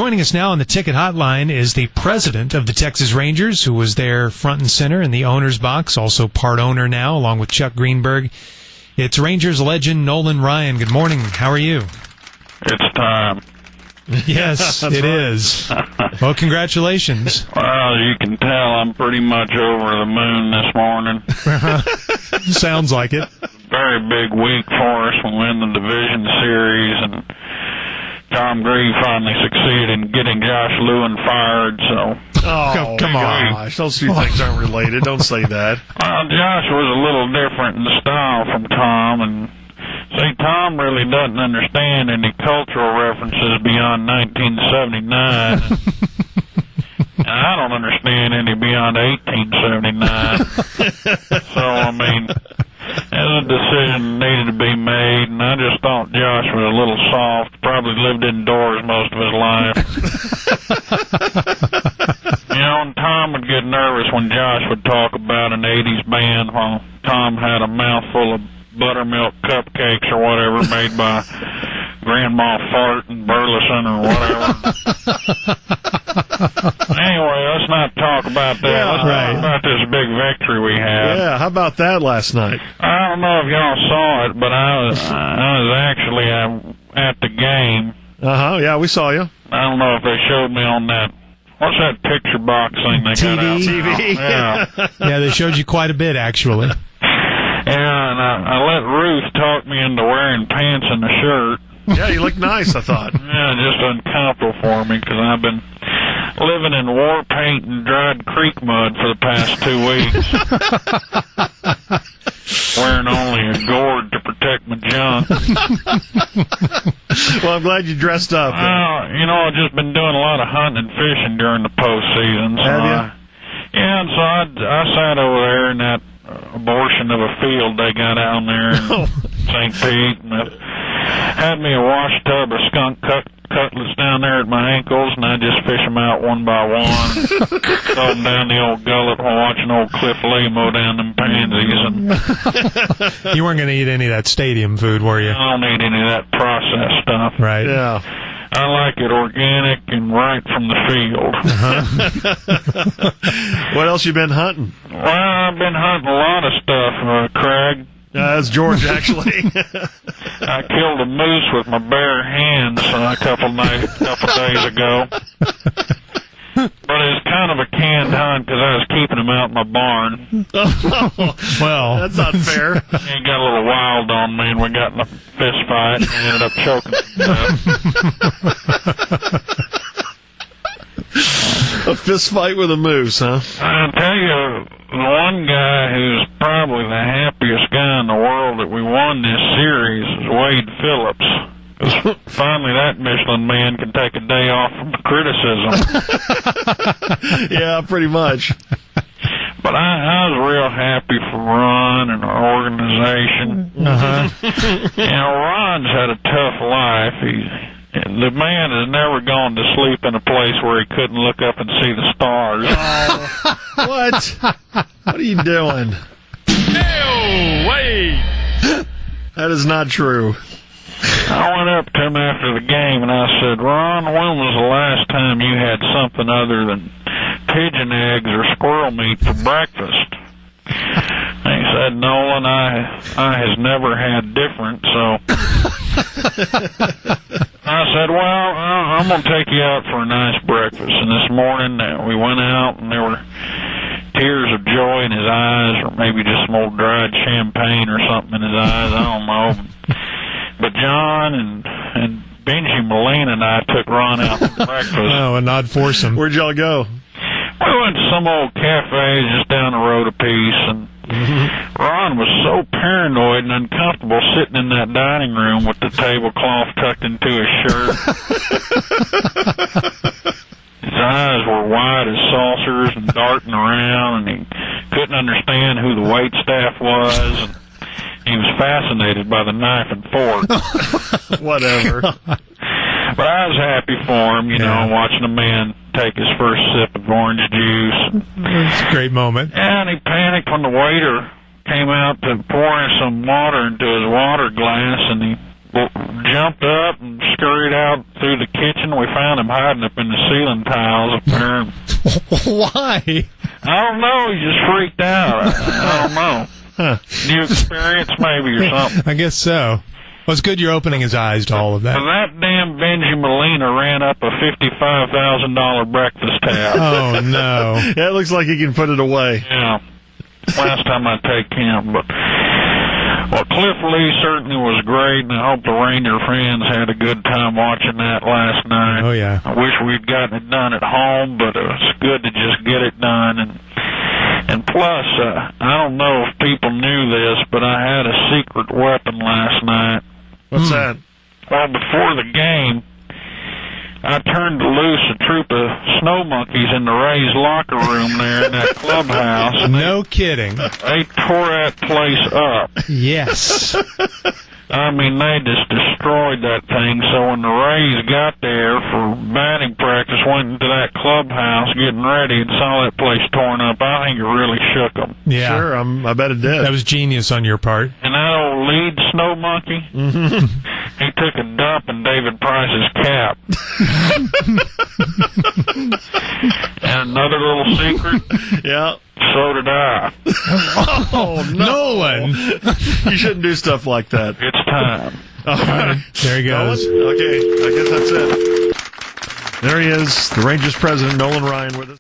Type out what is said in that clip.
joining us now on the ticket hotline is the president of the Texas Rangers, who was there front and center in the owner's box, also part owner now, along with Chuck Greenberg. It's Rangers legend Nolan Ryan. Good morning. How are you? It's time. Yes, it is. Well, congratulations. Well, you can tell I'm pretty much over the moon this morning. Sounds like it. Very big week for us. We win the division series, and Tom Grieve finally succeeded in getting Josh Lewin fired, so... Oh, come on. Gosh, those two things aren't related. Don't say that. Well, Josh was a little different in the style from Tom, and... See, Tom really doesn't understand any cultural references beyond 1979. And I don't understand any beyond 1879. So, I mean, there's a decision needed to be made, and I just thought Josh was a little soft, probably lived indoors most of his life. You know, and Tom would get nervous when Josh would talk about an 80s band while Tom had a mouthful of buttermilk cupcakes or whatever made by Grandma Fart and Burleson or whatever. Anyway, let's not talk about that. Let's talk about this big victory we had. Yeah, how about that last night? I don't know if y'all saw it, but I was actually at the game. Yeah, we saw you. I don't know if they showed me on that. What's that picture box thing they got out there? TV. Yeah. Yeah, they showed you quite a bit, actually. Yeah, and I let Ruth talk me into wearing pants and a shirt. Yeah, you look nice, I thought. Yeah, just uncomfortable for me because I've been living in war paint and dried creek mud for the past 2 weeks. Wearing only a gourd to protect my junk. Well, I'm glad you dressed up. You know, I've just been doing a lot of hunting and fishing during the postseason. So Have you? Yeah, and so I sat over there in that abortion of a field they got down there in St. Pete, and had me a wash tub of skunk cutlets down there at my ankles, and I just fish them out one by one, throw them down the old gullet while watching old Cliff Lee mow down them pansies. And You weren't going to eat any of that stadium food, were you? I don't need any of that processed stuff. Right. Yeah. I like it organic and right from the field. What else you been hunting? Well, I've been hunting a lot of stuff, Craig. That's George, actually. I killed a moose with my bare hands a couple days ago. But it's kind of a canned hunt because I was keeping him out in my barn. Well, that's not fair. He got a little wild on me, and we got in a fist fight, and ended up choking him. A fist fight with a moose, huh? I'll tell you, the one guy who's probably the happiest guy in the world that we won this series is Wade Phillips. Finally, that Michelin man can take a day off from criticism. Yeah, pretty much. But I was real happy for Ron and our organization. You know, Ron's had a tough life. The man has never gone to sleep in a place where he couldn't look up and see the stars. Oh, what? What are you doing? Hey, wait! That is not true. I went up to him after the game and I said, Ron, when was the last time you had something other than pigeon eggs or squirrel meat for breakfast? And he said, Nolan, I has never had different, so... I said, well, I'm going to take you out for a nice breakfast. And this morning we went out and there were tears of joy in his eyes, or maybe just some old dried champagne or something in his eyes, I don't know. But John and Benji Molina and I took Ron out for breakfast. Oh, a nod foursome. Where'd y'all go? We went to some old cafe just down the road a piece, and Ron was so paranoid and uncomfortable sitting in that dining room with the tablecloth tucked into his shirt. His eyes were wide as saucers and darting around, and he couldn't understand who the waitstaff was, and he was fascinated by the knife and fork. Whatever. But I was happy for him, you know, watching a man take his first sip of orange juice. It's a great moment. And he panicked when the waiter came out to pour some water into his water glass, and he jumped up and scurried out through the kitchen. We found him hiding up in the ceiling tiles up there. Why? I don't know. He just freaked out. I don't know. Huh. New experience maybe or something. I guess so. Well, it's good you're opening his eyes to all of that. So that damn Benji Molina ran up a $55,000 breakfast tab. Oh, no. Yeah, it looks like he can put it away. Yeah. Last time I take him. But, well, Cliff Lee certainly was great, and I hope the Ranger fans had a good time watching that last night. Oh, yeah. I wish we'd gotten it done at home, but it was good to just get it done. And plus, I don't know if people knew this, but I had a secret weapon last night. What's that? Well, before the game, I turned loose a troop of snow monkeys in the Rays locker room there in that clubhouse. No kidding. They tore that place up. Yes. I mean, they just destroyed that thing. So when the Rays got there for batting practice, went into that clubhouse getting ready and saw that place torn up, I think it really shook them. Yeah. Sure, I bet it did. That was genius on your part. And that old lead snow monkey, he took a dump in David Price's cap. And another little secret, Yeah. so did I. Oh, no. Nolan! You shouldn't do stuff like that. It's time. All right. There he goes. Okay, I guess that's it. There he is, the Rangers president, Nolan Ryan, with us.